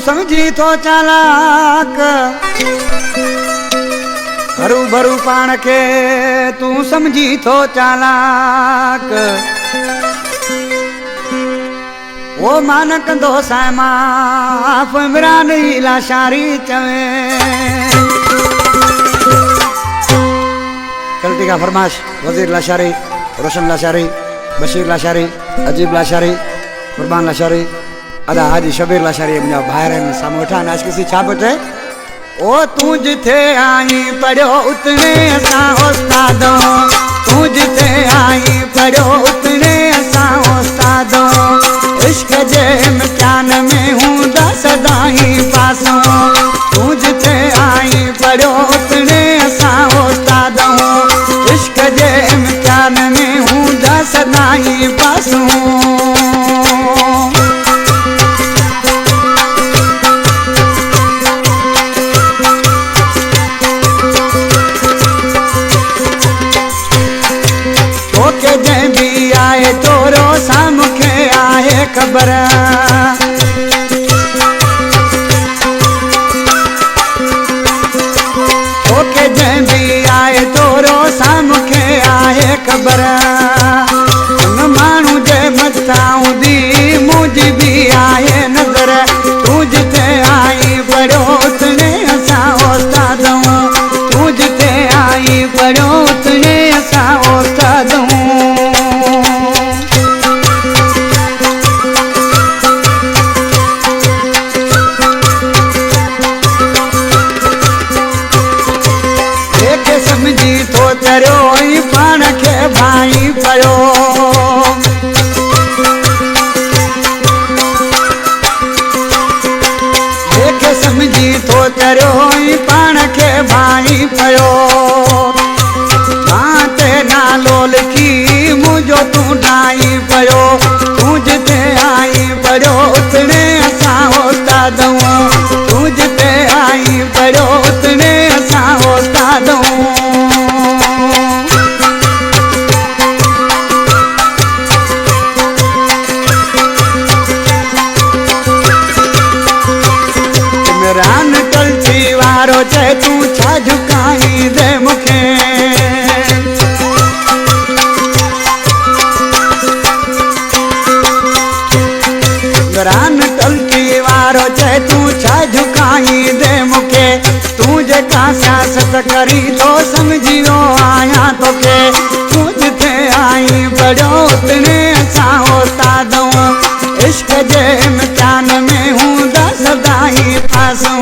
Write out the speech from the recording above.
समझी तो चालाक हरू भरू पाण के तू समझी तो चालाक वो मानक दो सामा इमरान ही लाशारी चवे गलती का फरमाश वजीर लाशारी रोशन लाशारी बशीर लाशारी अजीब लाशारी कुर्बान लाशारी अदा हाजी शबीर लाशारी मुझा भाइर सामूठा आज किसी छापट है ओ तू जिथे आई पढ़ो उतने असा उस्तादो तू जिथे आई पढ़ो उतने असा उस्तादो इश्क जे इम्तिहान में हूँ सदाई पासों तू जिथे आई पढ़ो उतने असा उस्तादो इश्क जे इम्तिहान में हूँ सदाई पासों खबर ओके जंहिं भी आए तोरो सामुखे आहे खबर उन माण्हू जे मथां दी मुंहिंजी बि आहे नज़र तू जिथे आई पढ़ो उतने असां उस्तादूं तू जिथे आई पढ़ो उतने असां उस्तादूं पाण के भाई पयो देख समझी तो करो पाण के भाई पयो मां ते नालो लिखी मुझो तू डाई पयो तू जिथे आई पढ़ो उतने असां उस्तादूं तू जिथे आई पढ़ो उतने असां उस्तादूं चे तू छा झुकाई दे मुखे रान टलकी वारो चे तू छा झुकाई दे मुखे तू जेका सियासत करी तो समझियो आया तोखे तू जिथे आई पढ़ो उतने असां उस्तादूं इश्क जे इम्तिहान में हूँ सदाई पासों